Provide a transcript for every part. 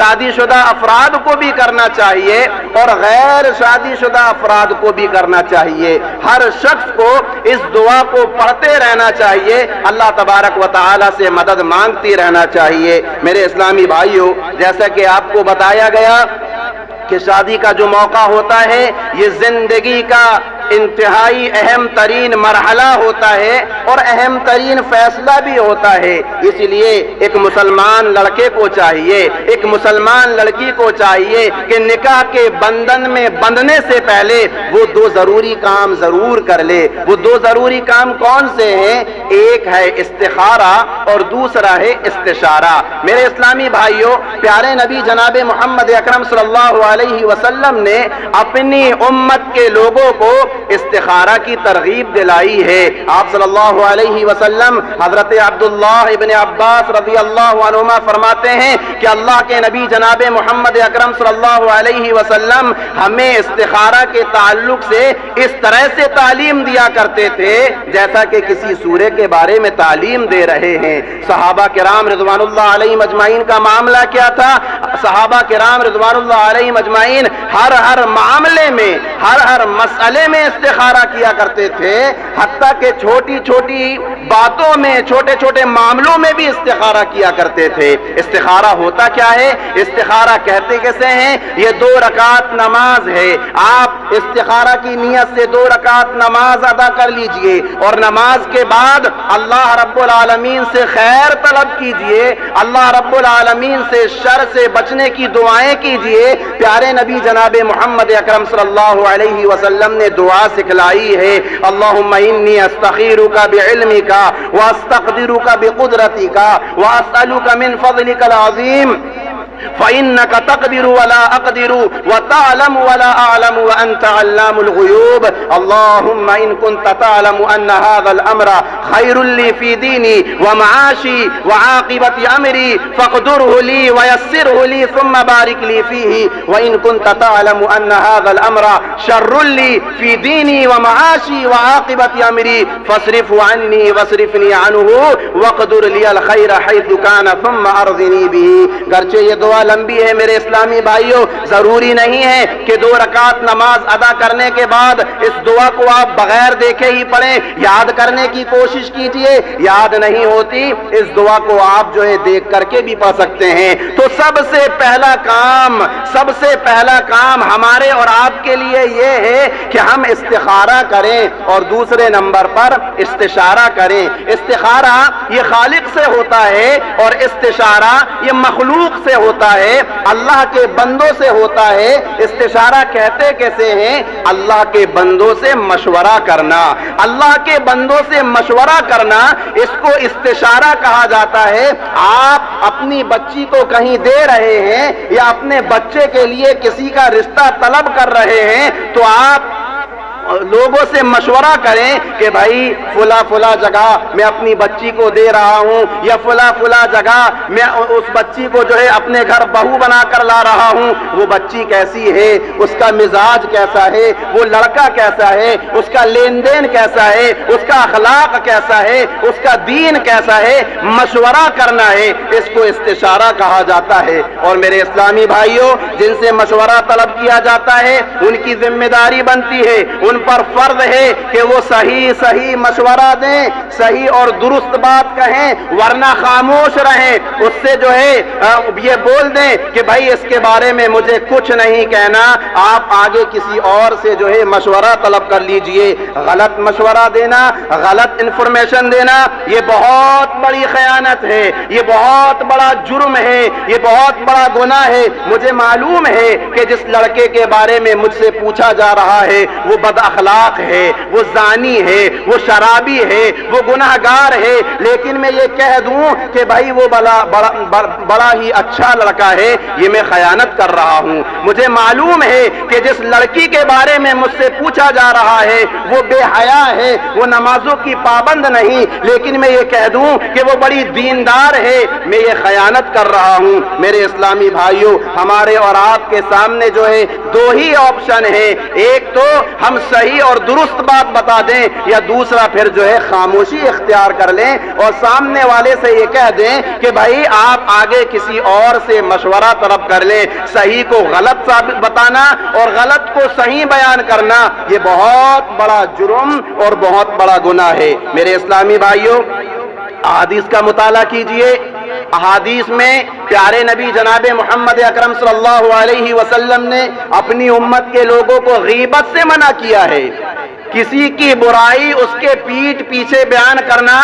شادی شدہ افراد کو بھی کرنا چاہیے اور غیر شادی شدہ افراد کو بھی کرنا چاہیے. ہر شخص کو اس دعا کو پڑھتے رہنا چاہیے, اللہ تبارک و تعالی سے مدد مانگتی رہنا چاہیے. میرے اسلامی بھائیوں, جیسا کہ آپ کو بتایا گیا کہ شادی کا جو موقع ہوتا ہے یہ زندگی کا انتہائی اہم ترین مرحلہ ہوتا ہے اور اہم ترین فیصلہ بھی ہوتا ہے. اس لیے ایک مسلمان لڑکے کو چاہیے, ایک مسلمان لڑکی کو چاہیے کہ نکاح کے بندھن میں بندھنے سے پہلے وہ دو ضروری کام ضرور کر لے. وہ دو ضروری کام کون سے ہیں؟ ایک ہے استخارہ اور دوسرا ہے استشارہ. میرے اسلامی بھائیوں, پیارے نبی جناب محمد اکرم صلی اللہ علیہ وسلم نے اپنی امت کے لوگوں کو استخارہ کی ترغیب دلائی ہے. آپ صلی اللہ علیہ وسلم حضرت عبداللہ ابن عباس رضی اللہ عنہما فرماتے ہیں کہ اللہ کے نبی جناب محمد اکرم صلی اللہ علیہ وسلم ہمیں استخارہ کے تعلق سے اس طرح سے تعلیم دیا کرتے تھے جیسا کہ کسی سورے کے بارے میں تعلیم دے رہے ہیں. صحابہ کرام رضوان اللہ علیہ مجمعین کا معاملہ کیا تھا؟ صحابہ کرام رضوان اللہ علیہ مجمعین ہر معاملے میں, ہر مسئلے میں استخارہ کیا کرتے تھے, حتیٰ کہ چھوٹی چھوٹی باتوں میں, چھوٹے چھوٹے معاملوں میں بھی استخارہ کیا کرتے تھے. استخارہ ہوتا کیا ہے؟ استخارہ کہتے کیسے ہیں؟ یہ 2 رکعت نماز ہے. آپ استخارہ کی نیت سے 2 رکعت نماز ادا کر لیجئے اور نماز کے بعد اللہ رب العالمین سے خیر طلب کیجئے, اللہ رب العالمین سے شر سے بچنے کی دعائیں کیجئے. پیارے نبی جناب محمد اکرم صلی اللہ علیہ وسلم نے دعا سکھلائی ہے, اللہم انی استخیرک بعلمک واستقدرک بقدرتک واسألک من فضلک العظیم فإنك تقدر ولا أقدر وتعلم ولا أعلم وأنت علام الغيوب. اللهم إن كنت تعلم أن هذا الأمر خير لي في ديني ومعاشي وعاقبة أمري فاقدره لي ويسره لي ثم بارك لي فيه, وإن كنت تعلم أن هذا الأمر شر لي في ديني ومعاشي وعاقبة أمري فاصرفه عني واصرفني عنه واقدر لي الخير حيث كان ثم أرضني به. گرچہ یہ دعا لمبی ہے میرے اسلامی بھائیوں, ضروری نہیں ہے کہ 2 رکعت نماز ادا کرنے کے بعد اس دعا کو آپ بغیر دیکھے ہی پڑھیں. یاد کرنے کی کوشش کیجئے, یاد نہیں ہوتی اس دعا کو آپ جو ہے دیکھ کر کے بھی پڑھ سکتے ہیں. تو سب سے پہلا کام ہمارے اور آپ کے لیے یہ ہے کہ ہم استخارہ کریں اور دوسرے نمبر پر استشارہ کریں. استخارہ یہ خالق سے ہوتا ہے اور استشارہ یہ مخلوق سے ہوتا ہے, اللہ کے بندوں سے ہوتا ہے. استشارہ کہتے کیسے ہیں؟ اللہ کے بندوں سے مشورہ کرنا. اللہ کے بندوں سے مشورہ کرنا اس کو استشارہ کہا جاتا ہے. آپ اپنی بچی کو کہیں دے رہے ہیں یا اپنے بچے کے لیے کسی کا رشتہ طلب کر رہے ہیں تو آپ لوگوں سے مشورہ کریں کہ بھائی فلاں جگہ میں اپنی بچی کو دے رہا ہوں یا فلاں جگہ میں اس بچی کو جو ہے اپنے گھر بہو بنا کر لا رہا ہوں. وہ بچی کیسی ہے, اس کا مزاج کیسا ہے, وہ لڑکا کیسا ہے, اس کا لین دین کیسا ہے, اس کا اخلاق کیسا ہے, اس کا دین کیسا ہے, مشورہ کرنا ہے. اس کو استشارہ کہا جاتا ہے. اور میرے اسلامی بھائیوں, جن سے مشورہ طلب کیا جاتا ہے ان کی ذمہ داری بنتی ہے, ان پر فرض ہے کہ وہ صحیح مشورہ دیں, صحیح اور درست بات کہیں, ورنہ خاموش رہیں. اس سے جو ہے یہ بول دیں کہ بھائی اس کے بارے میں مجھے کچھ نہیں کہنا, آپ آگے کسی اور سے جو ہے مشورہ طلب کر لیجئے. غلط مشورہ دینا, غلط انفارمیشن دینا یہ بہت بڑی خیانت ہے, یہ بہت بڑا جرم ہے, یہ بہت بڑا گناہ ہے. مجھے معلوم ہے کہ جس لڑکے کے بارے میں مجھ سے پوچھا جا رہا ہے وہ بد اخلاق ہے, وہ زانی ہے, وہ شرابی ہے, وہ گناہگار ہے, لیکن میں یہ کہہ دوں کہ بھائی وہ بڑا ہی اچھا لڑکا ہے, یہ میں خیانت کر رہا ہوں. مجھے معلوم ہے کہ جس لڑکی کے بارے میں مجھ سے پوچھا جا رہا ہے وہ بے حیا ہے, وہ نمازوں کی پابند نہیں, لیکن میں یہ کہہ دوں کہ وہ بڑی دیندار ہے, میں یہ خیانت کر رہا ہوں. میرے اسلامی بھائیوں, ہمارے اور آپ کے سامنے جو ہے 2 ہی آپشن ہیں, ایک تو ہم صحیح اور درست بات بتا دیں یا دوسرا پھر جو ہے خاموشی خاموشی اختیار کر لیں اور سامنے والے سے یہ کہہ دیں کہ بھائی آپ آگے کسی اور سے مشورہ طلب کر لیں. صحیح کو غلط ثابت بتانا اور غلط کو صحیح بیان کرنا یہ بہت بڑا جرم اور بہت بڑا گناہ ہے. میرے اسلامی بھائیوں، احادیث کا مطالعہ کیجئے. احادیث میں پیارے نبی جناب محمد اکرم صلی اللہ علیہ وسلم نے اپنی امت کے لوگوں کو غیبت سے منع کیا ہے. کسی کی برائی اس کے پیٹھ پیچھے بیان کرنا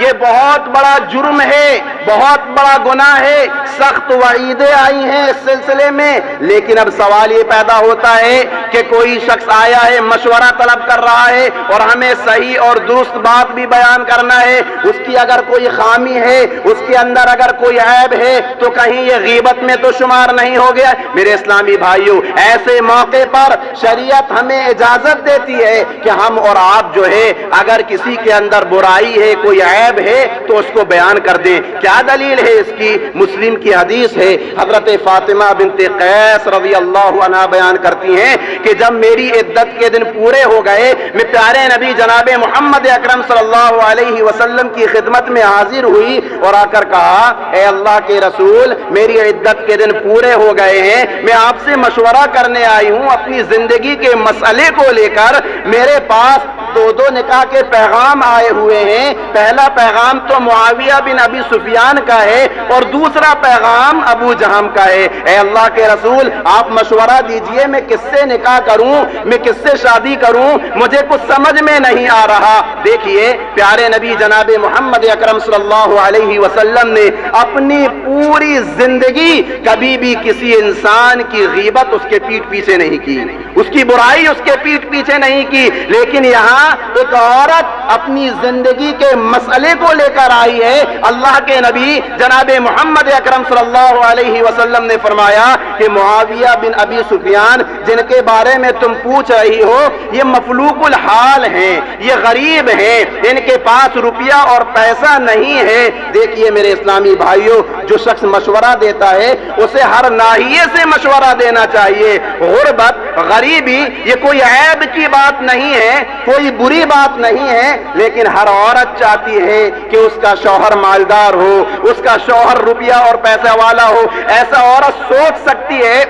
یہ بہت بڑا جرم ہے، بہت بڑا گناہ ہے. سخت وعیدیں آئی ہیں اس سلسلے میں. لیکن اب سوال یہ پیدا ہوتا ہے کہ کوئی شخص آیا ہے، مشورہ طلب کر رہا ہے اور ہمیں صحیح اور درست بات بھی بیان کرنا ہے. اس کی اگر کوئی خامی ہے، اس کے اندر اگر کوئی عیب ہے تو کہیں یہ غیبت میں تو شمار نہیں ہو گیا. میرے اسلامی بھائیوں، ایسے موقع پر شریعت ہمیں اجازت دیتی ہے کہ ہم اور آپ جو ہے اگر کسی کے اندر برائی ہے، کوئی عیب ہے تو اس کو بیان کر دیں. کیا دلیل ہے اس کی؟ مسلم کی حدیث ہے، حضرت فاطمہ بنت قیس رضی اللہ عنہا بیان کرتی ہیں کہ جب میری عدت کے دن پورے ہو گئے، میں پیارے نبی جناب محمد اکرم صلی اللہ علیہ وسلم کی خدمت میں حاضر ہوئی اور آ کر کہا، اے اللہ کے رسول، میری عدت کے دن پورے ہو گئے ہیں، میں آپ سے مشورہ کرنے آئی ہوں اپنی زندگی کے مسئلے کو لے کر. میرے پاس دو نکاح کے پیغام آئے ہوئے ہیں. پہلا پیغام تو معاویہ بن ابی سفیان کا ہے اور دوسرا پیغام ابو جہم کا ہے. اے اللہ کے رسول، آپ مشورہ دیجئے، میں کس سے نکاح کروں، میں کس سے شادی کروں، مجھے کچھ سمجھ میں نہیں آ رہا. دیکھیے پیارے نبی جناب محمد اکرم صلی اللہ علیہ وسلم نے اپنی پوری زندگی کبھی بھی کسی انسان کی غیبت اس کے پیٹھ پیچھے نہیں کی، اس کی برائی اس کے پیٹھ پیچھے نہیں کی. لیکن یہاں ایک عورت اپنی زندگی کے مسئلے کو لے کر آئی ہے. اللہ کے نبی جناب محمد اکرم صلی اللہ علیہ وسلم نے فرمایا کہ معاویہ بن ابی سفیان جن کے بارے میں تم پوچھ رہی ہو، یہ مفلوق الحال ہیں، یہ غریب ہیں، ان کے پاس روپیہ اور پیسہ نہیں ہے. دیکھیے میرے اسلامی بھائیوں، جو شخص مشورہ دیتا ہے اسے ہر ناحیے سے مشورہ دینا چاہیے. غربت، غریبی یہ کوئی عیب کی بات نہیں ہے، کوئی بری بات نہیں ہے. لیکن ہر عورت چاہتی ہے کہ اس کا شوہر مالدار ہو، اس کا شوہر روپیہ اور پیسہ والا ہو. ایسا عورت سوچ سکتی ہے،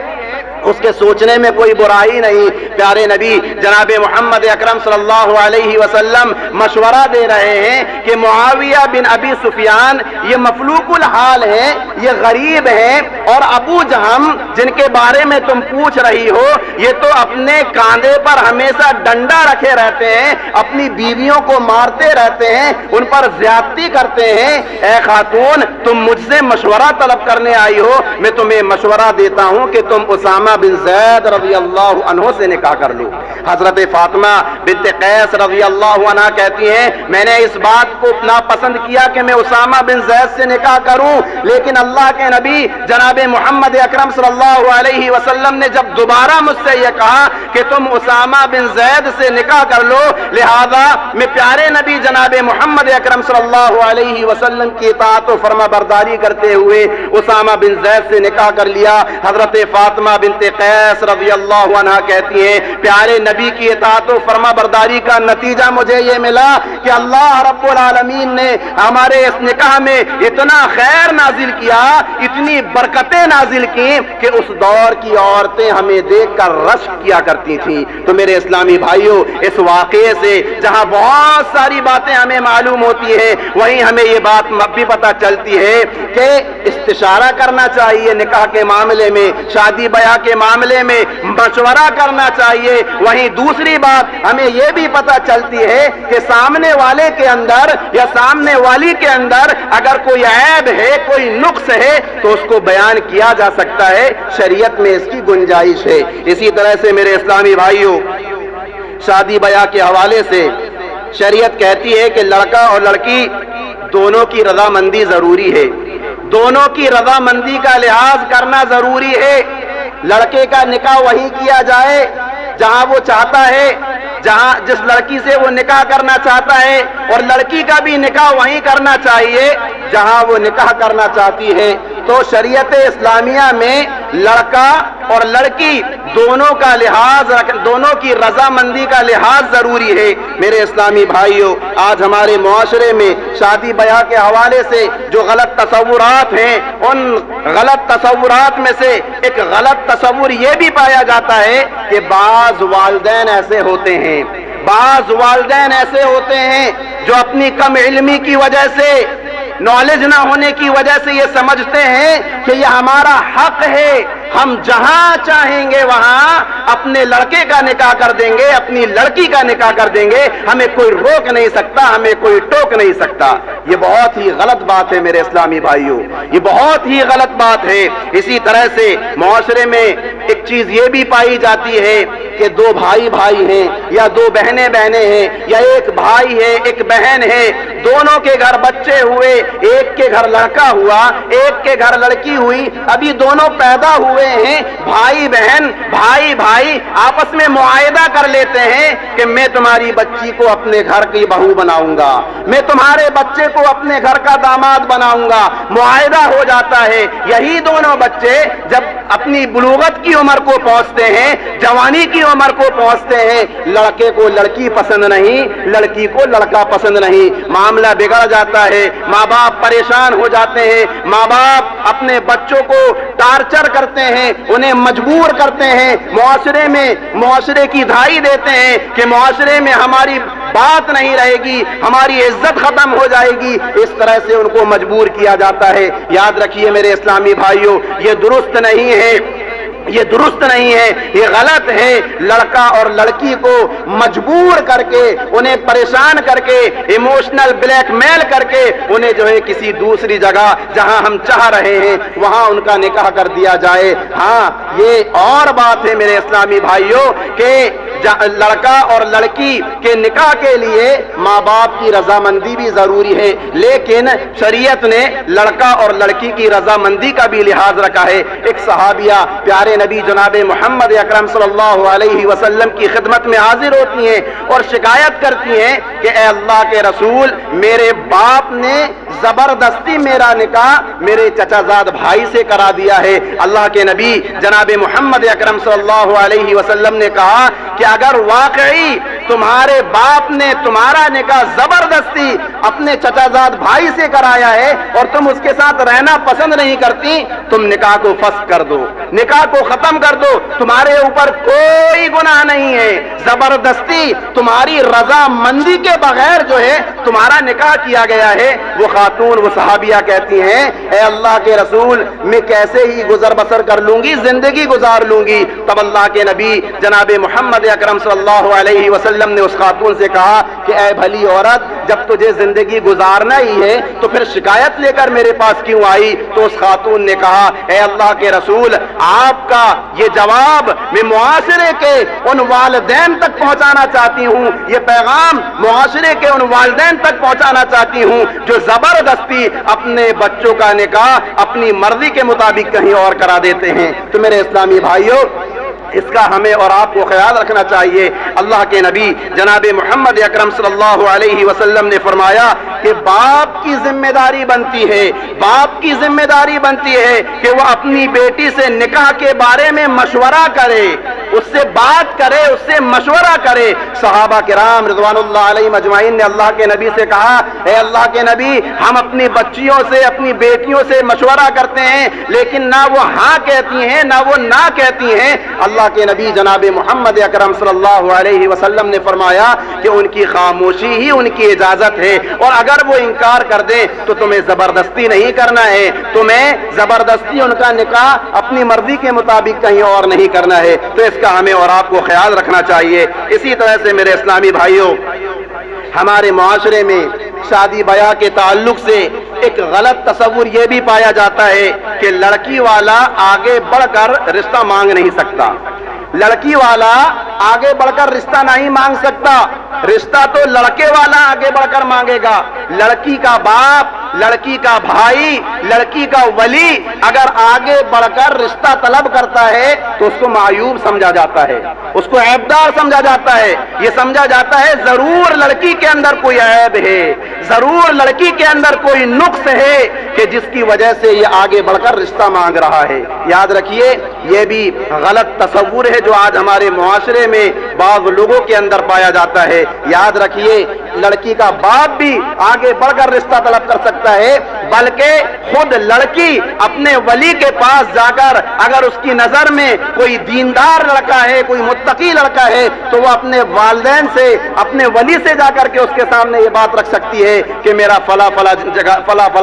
اس کے سوچنے میں کوئی برائی نہیں. پیارے نبی جناب محمد اکرم صلی اللہ علیہ وسلم مشورہ دے رہے ہیں کہ معاویہ بن ابی سفیان یہ مفلوق الحال ہیں، یہ غریب ہیں، اور ابو جہم جن کے بارے میں تم پوچھ رہی ہو یہ تو اپنے کاندھے پر ہمیشہ ڈنڈا رکھے رہتے ہیں، اپنی بیویوں کو مارتے رہتے ہیں، ان پر زیادتی کرتے ہیں. اے خاتون، تم مجھ سے مشورہ طلب کرنے آئی ہو، میں تمہیں مشورہ دیتا ہوں کہ تم اسامہ بن زید رضی اللہ عنہ سے نکاح کر لو. حضرت فاطمہ بنت قیس رضی اللہ عنہ کہتی ہیں، میں نے اس بات کو ناپسند کیا کہ میں اسامہ بن زید سے نکاح کروں، لیکن اللہ کے نبی جناب محمد اکرم صلی اللہ علیہ وسلم نے جب دوبارہ مجھ سے یہ کہا کہ تم اسامہ بن زید سے نکاح کر لو، لہذا میں پیارے نبی جناب محمد اکرم صلی اللہ علیہ وسلم کی اطاعت و فرما برداری کرتے ہوئے اسامہ بن زید سے نکاح کر لیا. حضرت فاطمہ بنت قیس رضی اللہ عنہ کہتی ہیں، پیارے نبی کی اطاعت و فرما برداری کا نتیجہ مجھے یہ ملا کہ اللہ رب العالمین نے ہمارے اس نکاح میں اتنا خیر نازل کیا، اتنی برکتیں نازل کی کہ اس دور کی عورتیں ہمیں دیکھ کر رشک کیا کرتی تھیں. تو میرے اسلامی بھائیوں، اس واقعے سے جہاں بہت ساری باتیں ہمیں معلوم ہوتی ہیں، وہیں ہمیں یہ بات بھی پتہ چلتی ہے کہ استشارہ کرنا چاہیے نکاح کے معاملے میں، شادی بیاہ کے معاملے میں مشورہ کرنا چاہیے. وہیں دوسری بات ہمیں یہ بھی پتہ چلتی ہے کہ سامنے والے کے اندر یا سامنے والی کے اندر اگر کوئی عیب ہے، کوئی نقص ہے تو اس کو بیان کیا جا سکتا ہے، شریعت میں اس کی گنجائش ہے. اسی طرح سے میرے اسلامی بھائیوں، شادی بیاہ کے حوالے سے شریعت کہتی ہے کہ لڑکا اور لڑکی دونوں کی رضامندی ضروری ہے، دونوں کی رضامندی کا لحاظ کرنا ضروری ہے. لڑکے کا نکاح وہیں کیا جائے جہاں وہ چاہتا ہے، جہاں جس لڑکی سے وہ نکاح کرنا چاہتا ہے، اور لڑکی کا بھی نکاح وہیں کرنا چاہیے جہاں وہ نکاح کرنا چاہتی ہے. تو شریعت اسلامیہ میں لڑکا اور لڑکی دونوں کا لحاظ دونوں کی رضامندی کا لحاظ ضروری ہے۔ میرے اسلامی بھائیوں، آج ہمارے معاشرے میں شادی بیاہ کے حوالے سے جو غلط تصورات ہیں، ان غلط تصورات میں سے ایک غلط تصور یہ بھی پایا جاتا ہے کہ بعض والدین ایسے ہوتے ہیں، بعض والدین ایسے ہوتے ہیں جو اپنی کم علمی کی وجہ سے، نالج نہ ہونے کی وجہ سے یہ سمجھتے ہیں کہ یہ ہمارا حق ہے، ہم جہاں چاہیں گے وہاں اپنے لڑکے کا نکاح کر دیں گے، اپنی لڑکی کا نکاح کر دیں گے، ہمیں کوئی روک نہیں سکتا، ہمیں کوئی ٹوک نہیں سکتا۔ یہ بہت ہی غلط بات ہے میرے اسلامی بھائیوں، یہ بہت ہی غلط بات ہے۔ اسی طرح سے معاشرے میں ایک چیز یہ بھی پائی جاتی ہے کہ دو بھائی بھائی ہیں یا دو بہنیں بہنیں ہیں یا ایک بھائی ہے ایک بہن ہے، دونوں کے گھر بچے ہوئے، ایک کے گھر لڑکا ہوا ایک کے گھر لڑکی ہوئی، ابھی دونوں پیدا ہوئے ہیں، بھائی بہن بھائی بھائی آپس میں معاہدہ کر لیتے ہیں کہ میں تمہاری بچی کو اپنے گھر کی بہو بناؤں گا، میں تمہارے بچے کو اپنے گھر کا داماد بناؤں گا، معاہدہ ہو جاتا ہے۔ یہی دونوں بچے جب اپنی بلوغت کی عمر کو پہنچتے ہیں، جوانی کی عمر کو پہنچتے ہیں، لڑکے کو لڑکی پسند نہیں، لڑکی کو لڑکا پسند نہیں، معاملہ بگڑ جاتا ہے، ماں باپ پریشان ہو جاتے ہیں، ماں باپ اپنے بچوں کو ٹارچر کرتے ہیں، انہیں مجبور کرتے ہیں، معاشرے کی دھائی دیتے ہیں کہ معاشرے میں ہماری بات نہیں رہے گی، ہماری عزت ختم ہو جائے گی، اس طرح سے ان کو مجبور کیا جاتا ہے۔ یاد رکھیے میرے اسلامی بھائیوں، یہ درست نہیں ہے، یہ درست نہیں ہے، یہ غلط ہے۔ لڑکا اور لڑکی کو مجبور کر کے، انہیں پریشان کر کے، ایموشنل بلیک میل کر کے انہیں جو ہے کسی دوسری جگہ جہاں ہم چاہ رہے ہیں وہاں ان کا نکاح کر دیا جائے۔ ہاں، یہ اور بات ہے میرے اسلامی بھائیوں کہ لڑکا اور لڑکی کے نکاح کے لیے ماں باپ کی رضامندی بھی ضروری ہے، لیکن شریعت نے لڑکا اور لڑکی کی رضامندی کا بھی لحاظ رکھا ہے۔ ایک صحابیہ پیارے نبی جناب محمد اکرم صلی اللہ علیہ وسلم کی خدمت میں حاضر ہوتی ہیں اور شکایت کرتی ہیں کہ اے اللہ کے رسول، میرے باپ نے زبردستی میرا نکاح میرے چچا زاد بھائی سے کرا دیا ہے۔ اللہ کے نبی جناب محمد اکرم صلی اللہ علیہ وسلم نے کہا کہ اگر واقعی تمہارے باپ نے تمہارا نکاح زبردستی اپنے چچا زاد بھائی سے کرایا ہے اور تم اس کے ساتھ رہنا پسند نہیں کرتی، تم نکاح کو فسخ کر دو، نکاح کو ختم کر دو، تمہارے اوپر کوئی گناہ نہیں ہے۔ زبردستی تمہاری رضا مندی کے بغیر جو ہے تمہارا نکاح کیا گیا ہے۔ وہ خاتون، وہ صحابیہ کہتی ہیں اے اللہ کے رسول، میں کیسے ہی گزر بسر کر لوں گی، زندگی گزار لوں گی۔ تب اللہ کے نبی جناب محمد اکرم صلی اللہ علیہ وسلم نے اس خاتون سے کہا کہ اے بھلی عورت، جب تجھے زندگی گزارنا ہی ہے تو پھر شکایت لے کر میرے پاس کیوں آئی؟ تو اس خاتون نے کہا اے اللہ کے رسول، آپ کا یہ جواب میں معاشرے کے ان والدین تک پہنچانا چاہتی ہوں، یہ پیغام معاشرے کے ان والدین تک پہنچانا چاہتی ہوں جو زبردستی اپنے بچوں کا نکاح اپنی مرضی کے مطابق کہیں اور کرا دیتے ہیں۔ تو میرے اسلامی بھائیوں، اس کا ہمیں اور آپ کو خیال رکھنا چاہیے۔ اللہ کے نبی جناب محمد اکرم صلی اللہ علیہ وسلم نے فرمایا کہ باپ کی ذمہ داری بنتی ہے، باپ کی ذمہ داری بنتی ہے کہ وہ اپنی بیٹی سے نکاح کے بارے میں مشورہ کرے، اس سے بات کرے، اس سے مشورہ کرے۔ صحابہ کرام رضوان اللہ علیہم اجمعین نے اللہ کے نبی سے کہا اے اللہ کے نبی، ہم اپنی بچیوں سے، اپنی بیٹیوں سے مشورہ کرتے ہیں لیکن نہ وہ ہاں کہتی ہیں نہ وہ نہ کہتی ہیں۔ اللہ کے نبی جناب محمد اکرم صلی اللہ علیہ وسلم نے فرمایا کہ ان کی خاموشی ہی ان کی اجازت ہے، اور اگر وہ انکار کر دیں تو تمہیں زبردستی نہیں کرنا ہے، تمہیں زبردستی ان کا نکاح اپنی مرضی کے مطابق کہیں اور نہیں کرنا ہے۔ تو اس کا ہمیں اور آپ کو خیال رکھنا چاہیے۔ اسی طرح سے میرے اسلامی بھائیوں، ہمارے معاشرے میں شادی بیاہ کے تعلق سے ایک غلط تصور یہ بھی پایا جاتا ہے کہ لڑکی والا آگے بڑھ کر رشتہ مانگ نہیں سکتا، لڑکی والا آگے بڑھ کر رشتہ نہیں مانگ سکتا، رشتہ تو لڑکے والا آگے بڑھ کر مانگے گا۔ لڑکی کا باپ، لڑکی کا بھائی، لڑکی کا ولی اگر آگے بڑھ کر رشتہ طلب کرتا ہے تو اس کو معیوب سمجھا جاتا ہے، اس کو عیبدار سمجھا جاتا ہے۔ یہ سمجھا جاتا ہے ضرور لڑکی کے اندر کوئی عیب ہے، ضرور لڑکی کے اندر کوئی نقص ہے، کہ جس کی وجہ سے یہ آگے بڑھ کر رشتہ مانگ رہا ہے۔ یاد رکھیے یہ بھی غلط تصور ہے جو آج ہمارے معاشرے میں بعض لوگوں کے اندر پایا جاتا ہے۔ یاد رکھیے لڑکی کا باپ بھی آگے بڑھ کر رشتہ طلب کر سکتا ہے، بلکہ خود لڑکی اپنے ولی کے پاس جا کر اگر اس کی نظر میں کوئی دیندار لڑکا ہے، کوئی متقی لڑکا ہے، تو وہ اپنے والدین سے، اپنے ولی سے جا کر کے اس کے سامنے یہ بات رکھ سکتی ہے کہ میرا فلا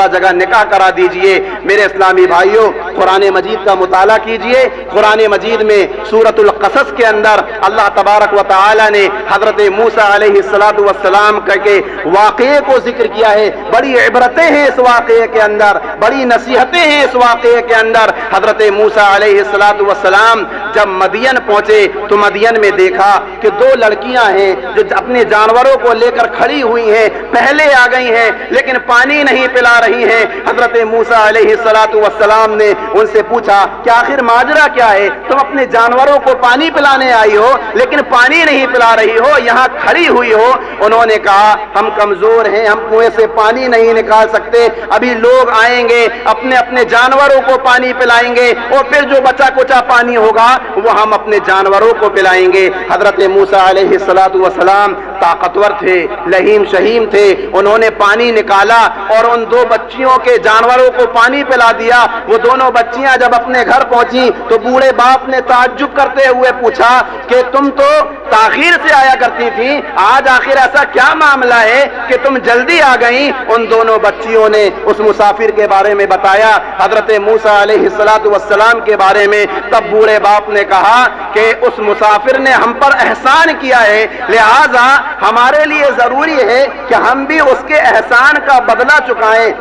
جگہ نکاح کرا دیجئے۔ میرے اسلامی بھائیوں، قرآن مجید کا مطالعہ کیجئے۔ قرآن مجید میں سورۃ القصص کے اندر اللہ تبارک و تعالی نے حضرت موسیٰ علیہ السلام کے واقعے کو ذکر کیا ہے۔ بڑی عبرتیں ہیں اس واقعے کے اندر، بڑی نصیحتیں ہیں اس واقعے کے اندر۔ حضرت موسیٰ علیہ السلام جب مدین پہنچے تو مدین میں دیکھا کہ دو لڑکیاں ہیں جو اپنے جانوروں کو لے کر کھڑی ہوئی ہیں، پہلے آ گئی ہیں لیکن پانی نہیں پلا رہی ہیں۔ حضرت موسیٰ علیہ السلام نے ان سے پوچھا کہ آخر ماجرا کیا ہے؟ تم اپنے جانوروں کو پانی پلانے آئی ہو لیکن پانی نہیں پلا رہی ہو، یہاں کھڑی ہوئی ہو۔ انہوں نے کہا ہم کمزور ہیں، ہم کنویں سے پانی نہیں نکال سکتے، ابھی لوگ آئیں گے اپنے اپنے جانوروں کو پانی پلائیں گے اور پھر جو بچا کچا پانی ہوگا وہ ہم اپنے جانوروں کو پلائیں گے۔ حضرت موسیٰ علیہ السلام طاقتور تھے، لہیم شہیم تھے، انہوں نے پانی نکالا اور ان دو بچیوں کے جانوروں کو پانی پلا دیا۔ وہ دونوں بچیاں جب اپنے گھر پہنچی تو بوڑھے باپ نے تعجب کرتے ہوئے پوچھا کہ تم تو تاخیر سے آیا کرتی تھی، آج آخر ایسا کیا معاملہ ہے کہ تم جلدی آ گئیں؟ ان دونوں بچیوں نے اس مسافر کے بارے میں بتایا، حضرت موسیٰ علیہ السلام کے بارے میں۔ تب بوڑھے باپ نے کہا کہ اس مسافر نے ہم پر احسان کیا ہے، لہذا ہمارے لیے ضروری ہے کہ ہم بھی اس کے احسان کا بدلہ چکائیں۔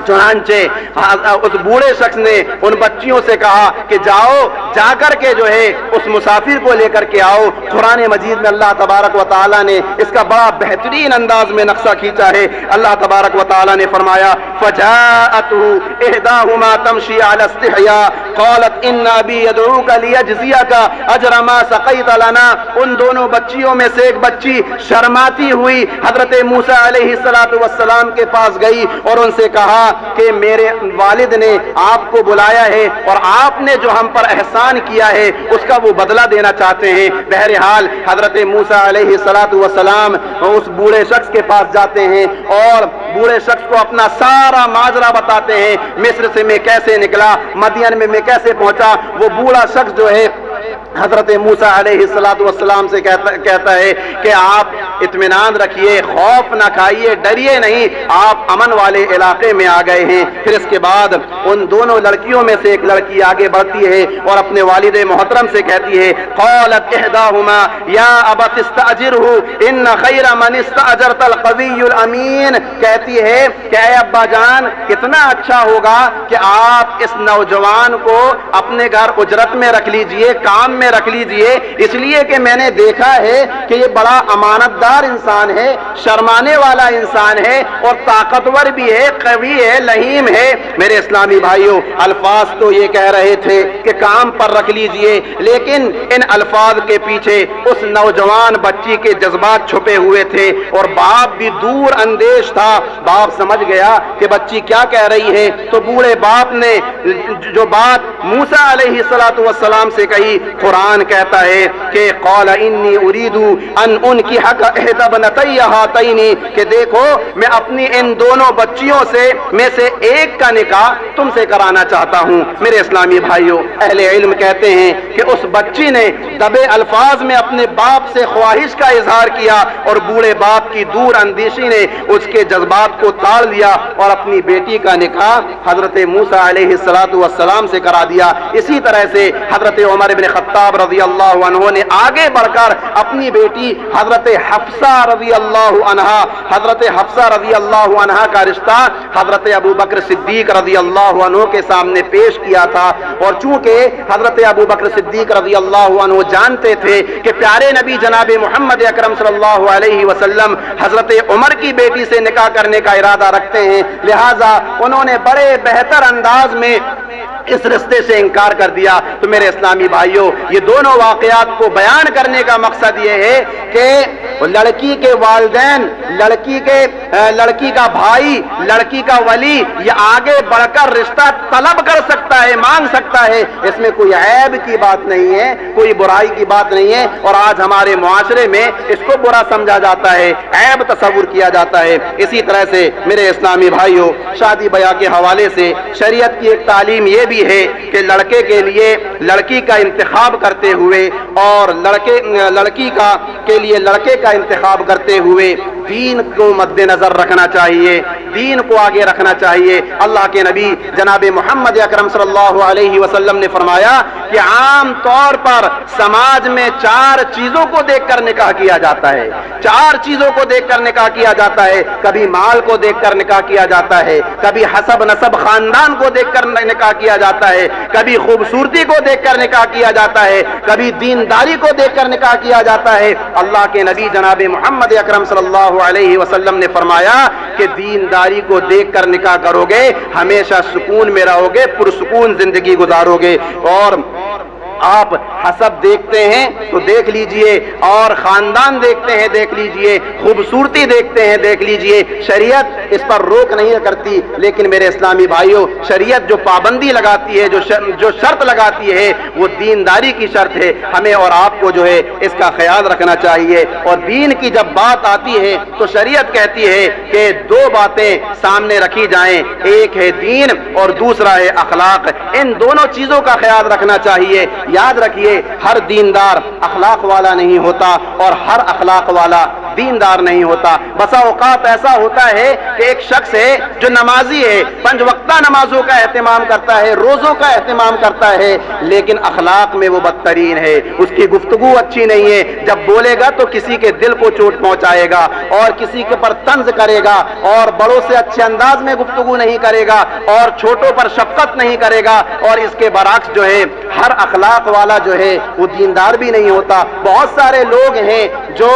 چنانچہ اس بوڑھے شخص نے ان بچیوں سے کہا کہ جاؤ، جا کر کے جو ہے اس مسافر کو لے کر کے آؤ۔ قرآن مجید میں اللہ تبارک و تعالی نے اس کا بڑا بہترین انداز میں نقشہ کھینچا ہے۔ اللہ تبارک و تعالی نے فرمایا فجاءته احداهما تمشي على استحياء قالت ان ابي يدعوك ليجزيك اجر ما سقيت لنا۔ ان دونوں بچیوں میں سے ایک بچی شرماتی ہوئی حضرت موسیٰ علیہ السلام کے پاس گئی اور ان سے کہا کہ میرے والد نے آپ کو بلایا ہے اور آپ نے جو ہم پر احسان کیا ہے اس کا وہ بدلہ دینا چاہتے ہیں۔ بہرحال حضرت موسیٰ علیہ السلام اس بوڑھے شخص کے پاس جاتے ہیں اور بوڑھے شخص کو اپنا سارا ماجرا بتاتے ہیں، مصر سے میں کیسے نکلا، مدین میں کیسے پہنچا۔ وہ بوڑھا شخص جو ہے حضرت موسیٰ علیہ السلام سے کہتا ہے کہ آپ اطمینان رکھیے، خوف نہ کھائیے، ڈریے نہیں، آپ امن والے علاقے میں آ گئے ہیں۔ پھر اس کے بعد ان دونوں لڑکیوں میں سے ایک لڑکی آگے بڑھتی ہے اور اپنے والد محترم سے کہتی ہے قالت احداهما یا ابت استاجره ان خیر من استاجرت القوی الامین، کہتی ہے کہ اے ابا جان کتنا اچھا ہوگا کہ آپ اس نوجوان کو اپنے گھر اجرت میں رکھ لیجئے، کام میں رکھ لیجئے، اس لیے کہ میں نے دیکھا ہے کہ یہ بڑا امانت دار انسان ہے، شرمانے والا انسان ہے اور طاقتور بھی ہے، قوی ہے، لہیم ہے۔ میرے اسلامی بھائیوں، الفاظ تو یہ کہہ رہے تھے کہ کام پر رکھ لیجئے، لیکن ان الفاظ کے پیچھے اس نوجوان بچی کے جذبات چھپے ہوئے تھے اور باپ بھی دور اندیش تھا۔ باپ سمجھ گیا کہ بچی کیا کہہ رہی ہے، تو بوڑھے باپ نے جو بات موسیٰ علیہ السلام سے کہی، قرآن کہتا ہے کہ قال انی اريد ان انکحک احدی ابنتی ہاتین، کہ دیکھو میں اپنی ان دونوں بچیوں میں سے ایک کا نکاح تم سے کرانا چاہتا ہوں۔ میرے اسلامی بھائیوں، اہل علم کہتے ہیں کہ اس بچی نے دبے الفاظ میں اپنے باپ سے خواہش کا اظہار کیا اور بوڑھے باپ کی دور اندیشی نے اس کے جذبات کو تاڑ لیا اور اپنی بیٹی کا نکاح حضرت موسیٰ علیہ السلام سے کرا دیا۔ اسی طرح سے حضرت عمر بن خطاب رضی اللہ عنہ نے آگے بڑھ کر اپنی بیٹی حضرت حفصہ رضی اللہ عنہ کا رشتہ حضرت ابو بکر صدیق رضی اللہ عنہ کے سامنے پیش کیا تھا، اور چونکہ حضرت ابو بکر صدیق رضی اللہ عنہ جانتے تھے کہ پیارے نبی جناب محمد اکرم صلی اللہ علیہ وسلم حضرت عمر کی بیٹی سے نکاح کرنے کا ارادہ رکھتے ہیں، لہذا انہوں نے بڑے بہتر انداز میں اس رشتے سے انکار کر دیا۔ تو میرے اسلامی بھائیوں، یہ دونوں واقعات کو بیان کرنے کا مقصد یہ ہے کہ لڑکی کے والدین، لڑکی کا بھائی، لڑکی کا ولی یہ آگے بڑھ کر رشتہ طلب کر سکتا ہے، مانگ سکتا ہے، اس میں کوئی عیب کی بات نہیں ہے، کوئی برائی کی بات نہیں ہے۔ اور آج ہمارے معاشرے میں اس کو برا سمجھا جاتا ہے، عیب تصور کیا جاتا ہے۔ اسی طرح سے میرے اسلامی بھائیوں، شادی بیاہ کے حوالے سے شریعت کی ایک تعلیم یہ بھی ہے کہ لڑکے کے لیے لڑکی کا انتخاب کرتے ہوئے اور لڑکی کے لیے لڑکے کا انتخاب کرتے ہوئے دین کو مد نظر رکھنا چاہیے، دین کو آگے رکھنا چاہیے۔ اللہ کے نبی جناب محمد اکرم صلی اللہ علیہ وسلم نے فرمایا کہ عام طور پر سماج میں 4 چیزوں کو دیکھ کر نکاح کیا جاتا ہے، 4 چیزوں کو دیکھ کر نکاح کیا جاتا ہے۔ کبھی مال کو دیکھ کر نکاح کیا جاتا ہے، کبھی حسب نسب خاندان کو دیکھ کر نکاح کیا جاتا ہے، کبھی خوبصورتی کو دیکھ کر نکاح کیا جاتا ہے، کبھی دینداری کو دیکھ کر نکاح کیا جاتا ہے۔ اللہ کے نبی جناب محمد اکرم صلی اللہ علیہ وسلم نے فرمایا کہ دینداری کو دیکھ کر نکاح کرو گے ہمیشہ سکون میں رہو گے، پرسکون زندگی گزارو گے۔ اور آپ حسب دیکھتے ہیں تو دیکھ لیجئے، اور خاندان دیکھتے ہیں دیکھ لیجئے، خوبصورتی دیکھتے ہیں دیکھ لیجئے، شریعت اس پر روک نہیں کرتی، لیکن میرے اسلامی بھائیوں شریعت جو پابندی لگاتی ہے، جو شرط لگاتی ہے وہ دینداری کی شرط ہے۔ ہمیں اور آپ کو جو ہے اس کا خیال رکھنا چاہیے۔ اور دین کی جب بات آتی ہے تو شریعت کہتی ہے کہ 2 باتیں سامنے رکھی جائیں، ایک ہے دین اور دوسرا ہے اخلاق۔ ان دونوں چیزوں کا خیال رکھنا چاہیے۔ یاد رکھیے، ہر دیندار اخلاق والا نہیں ہوتا اور ہر اخلاق والا دیندار نہیں ہوتا۔ بسا اوقات ایسا ہوتا ہے کہ ایک شخص ہے جو نمازی ہے، 5 وقتہ نمازوں کا اہتمام کرتا ہے، روزوں کا اہتمام کرتا ہے، لیکن اخلاق میں وہ بدترین ہے، اس کی گفتگو اچھی نہیں ہے، جب بولے گا تو کسی کے دل کو چوٹ پہنچائے گا اور کسی کے پر طنز کرے گا اور بڑوں سے اچھے انداز میں گفتگو نہیں کرے گا اور چھوٹوں پر شفقت نہیں کرے گا۔ اور اس کے برعکس جو ہے ہر اخلاق والا جو ہے وہ دیندار بھی نہیں ہوتا۔ بہت سارے لوگ ہیں جو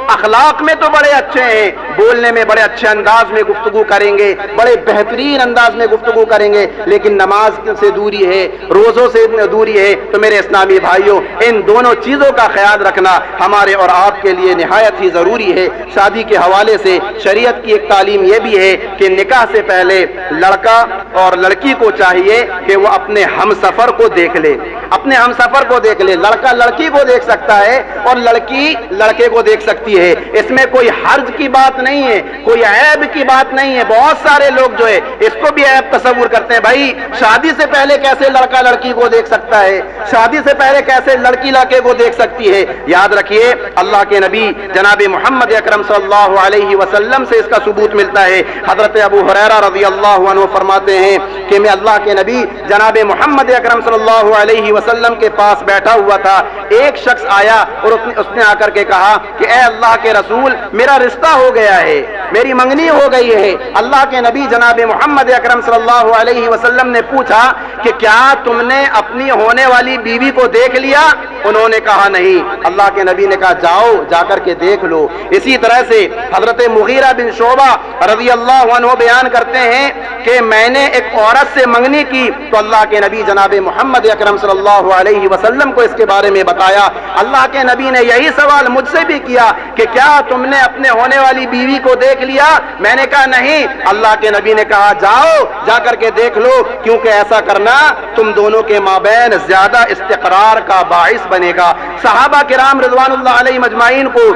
اخلاق میں تو بڑے اچھے ہیں، بولنے میں بڑے اچھے انداز میں گفتگو کریں گے، بڑے بہترین انداز میں گفتگو کریں گے، لیکن نماز سے دوری ہے، روزوں سے دوری ہے۔ تو میرے اسلامی بھائیوں، ان دونوں چیزوں کا خیال رکھنا ہمارے اور آپ کے لیے نہایت ہی ضروری ہے۔ شادی کے حوالے سے شریعت کی ایک تعلیم یہ بھی ہے کہ نکاح سے پہلے لڑکا اور لڑکی کو چاہیے کہ وہ اپنے ہم سفر کو دیکھ لے، اپنے ہم سفر کو دیکھ لے۔ لڑکا لڑکی کو دیکھ سکتا ہے اور لڑکی لڑکے کو دیکھ سکتی ہے، اس میں کوئی حرج کی بات نہیں ہے، کوئی عیب کی بات نہیں ہے۔ بہت سارے لوگ جو ہے اس کو بھی عیب تصور کرتے ہیں، بھائی شادی سے پہلے کیسے لڑکا لڑکی کو دیکھ سکتا ہے، شادی سے پہلے کیسے لڑکی لڑکے کو دیکھ سکتی ہے۔ یاد رکھیے، اللہ کے نبی جناب محمد اکرم صلی اللہ علیہ وسلم سے اس کا ثبوت ملتا ہے۔ حضرت ابو ہریرہ رضی اللہ عنہ فرماتے ہیں کہ میں اللہ کے نبی جناب محمد اکرم صلی اللہ علیہ وسلم کے پاس بیٹھا ہوا تھا، ایک شخص آیا اور اس نے آ کر کے کہا کہ اے اللہ کے رسول، میرا رشتہ ہو گیا ہے، میری منگنی ہو گئی ہے۔ اللہ کے نبی جناب محمد اکرم صلی اللہ علیہ وسلم نے پوچھا کہ کیا تم نے اپنی ہونے والی بیوی کو دیکھ لیا؟ انہوں نے کہا نہیں۔ اللہ کے نبی نے کہا جاؤ، جا کر کے دیکھ لو۔ اسی طرح سے حضرت مغیرہ بن شعبہ رضی اللہ عنہ بیان کرتے ہیں کہ میں نے ایک عورت سے منگنی کی تو اللہ کے نبی جناب محمد اکرم صلی اللہ علیہ وسلم کو اس کے بارے میں بتایا۔ اللہ کے نبی نے یہی سوال مجھ سے بھی کیا کہ کیا تم نے اپنے ہونے والی بیوی کو دیکھ لیا؟ میں نے کہا نہیں۔ اللہ کے نبی نے کہا جاؤ، جا کر کے دیکھ لو، کیونکہ ایسا کرنا تم دونوں کے مابین زیادہ استقرار کا باعث بنے گا۔ صحابہ کرام رضوان اللہ علیہ مجمعین کو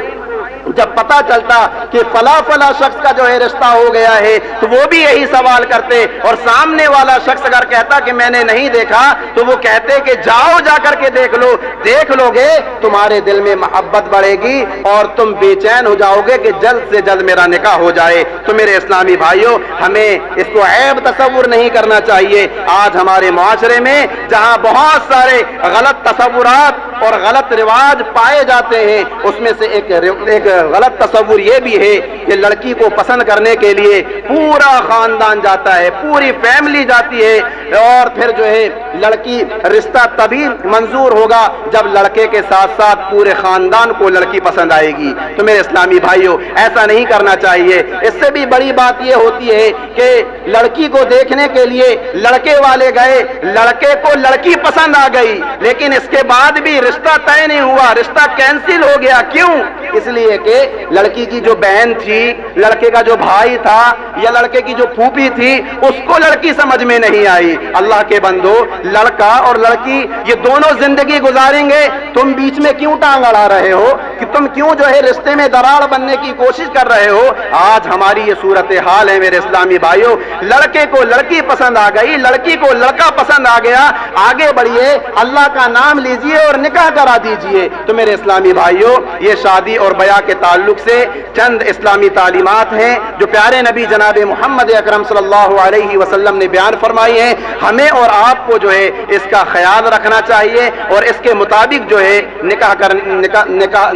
جب پتا چلتا کہ فلاں شخص کا جو ہے رشتہ ہو گیا ہے تو وہ بھی یہی سوال کرتے، اور سامنے والا شخص اگر کہتا کہ میں نے نہیں دیکھا تو وہ کہتے کہ جاؤ، جا کر کے دیکھ لو۔ دیکھ لو گے تمہارے دل میں محبت بڑھے گی اور تم بے چین ہو جاؤ گے کہ جلد سے جلد میرا نکاح ہو جائے۔ تو میرے اسلامی بھائیوں، ہمیں اس کو عیب تصور نہیں کرنا چاہیے۔ آج ہمارے معاشرے میں جہاں بہت سارے غلط تصورات اور غلط رواج پائے جاتے ہیں، اس میں سے ایک غلط تصور یہ بھی ہے کہ لڑکی کو پسند کرنے کے لیے پورا خاندان جاتا ہے، پوری فیملی جاتی ہے، اور پھر جو ہے لڑکی رشتہ تبھی منظور ہوگا جب لڑکے کے ساتھ ساتھ پورے خاندان کو لڑکی پسند آئے گی۔ تو میرے اسلامی بھائیوں ایسا نہیں کرنا چاہیے۔ اس سے بھی بڑی بات یہ ہوتی ہے کہ لڑکی کو دیکھنے کے لیے لڑکے والے گئے، لڑکے کو لڑکی پسند آ گئی، لیکن اس کے بعد بھی رشتہ طے نہیں ہوا، رشتہ کینسل ہو گیا۔ کیوں؟ اس لیے کہ لڑکی کی جو بہن تھی، لڑکے کا جو بھائی تھا یا لڑکے کی جو پھوپھی تھی، اس کو لڑکی سمجھ میں نہیں آئی۔ اللہ کے بندو، لڑکا اور لڑکی یہ دونوں زندگی گزاریں گے، تم بیچ میں کیوں ٹانگ اڑا رہے ہو کہ تم کیوں جو ہے رشتے میں دراڑ بننے کی کوشش کر رہے ہو؟ آج ہماری یہ صورتحال ہے میرے اسلامی بھائیوں، لڑکے کو لڑکی پسند آ گئی، لڑکی کو لڑکا پسند آ گیا، آگے بڑھیے، اللہ کا نام لیجئے اور نکاح کرا دیجئے۔ تو میرے اسلامی بھائیوں، یہ شادی اور بیاہ کے تعلق سے چند اسلامی تعلیمات ہیں جو پیارے نبی جناب محمد اکرم صلی اللہ علیہ وسلم نے بیان فرمائی ہیں۔ ہمیں اور آپ کو جو ہے اس کا خیال رکھنا چاہیے اور اس کے مطابق جو ہے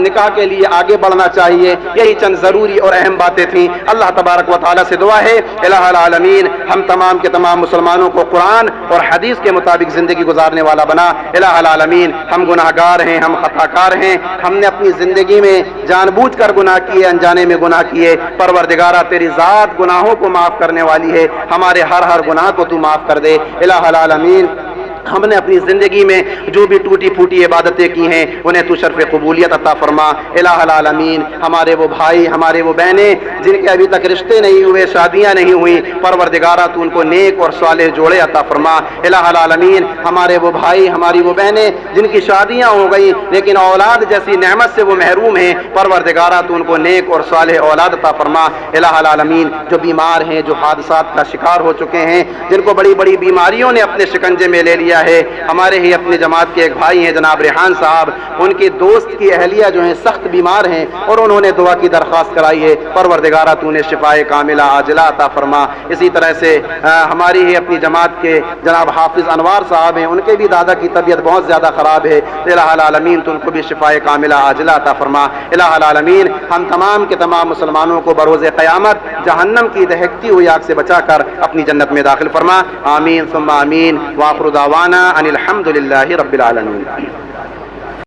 نکاح کے لیے آگے بڑھنا چاہیے۔ یہی چند ضروری اور اہم باتیں تھیں۔ اللہ تبارک و تعالیٰ سے دعا ہے الہ العالمین ہم تمام کے تمام مسلمانوں کو قرآن اور حدیث کے مطابق زندگی گزارنے والا بنا۔ الہ العالمین ہم گناہ گار ہیں، ہم خطا کار ہیں، ہم نے اپنی زندگی میں جان بوجھ کر گناہ کیے، انجانے میں گناہ کیے۔ پروردگارہ تیری ذات گناہوں کو معاف کرنے والی ہے، ہمارے ہر گناہ کو تو معاف کر دے۔ الہ العالمین ہم نے اپنی زندگی میں جو بھی ٹوٹی پھوٹی عبادتیں کی ہیں انہیں تو شرف قبولیت عطا فرما۔ الہ العالمین ہمارے وہ بھائی، ہمارے وہ بہنیں جن کے ابھی تک رشتے نہیں ہوئے، شادیاں نہیں ہوئیں، پروردگارہ تو ان کو نیک اور صالح جوڑے عطا فرما۔ الہ العالمین ہمارے وہ بھائی، ہماری وہ بہنیں جن کی شادیاں ہو گئی لیکن اولاد جیسی نعمت سے وہ محروم ہیں، پروردگارہ تو ان کو نیک اور صالح اولاد عطا فرما۔ الہ العالمین جو بیمار ہیں، جو حادثات کا شکار ہو چکے ہیں، جن کو بڑی بڑی بیماریوں نے اپنے شکنجے میں لے لیا ہے، ہمارے ہی اپنے جماعت کے ایک بھائی ہیں جناب ریحان صاحب، ان کی دوست کی اہلیہ جو ہیں سخت بیمار ہیں اور انہوں نے دعا کی درخواست کرائی ہے، پروردگارہ تو انہیں شفائے کاملہ عاجلہ عطا فرما۔ اسی طرح سے ہماری ہی اپنی جماعت کے جناب حافظ انوار صاحب ہیں، ان کے بھی دادا کی طبیعت بہت زیادہ خراب ہے، الہ العالمین تو ان کو بھی شفائے کاملہ عاجلہ عطا فرما۔ الہ العالمین ہم تمام کے تمام مسلمانوں کو بروز قیامت جہنم کی دہکتی ہوئی آگ سے بچا کر اپنی جنت میں داخل فرما۔ آمین ثم آمین، وآخر دعوانا ان الحمد للہ رب العالمین۔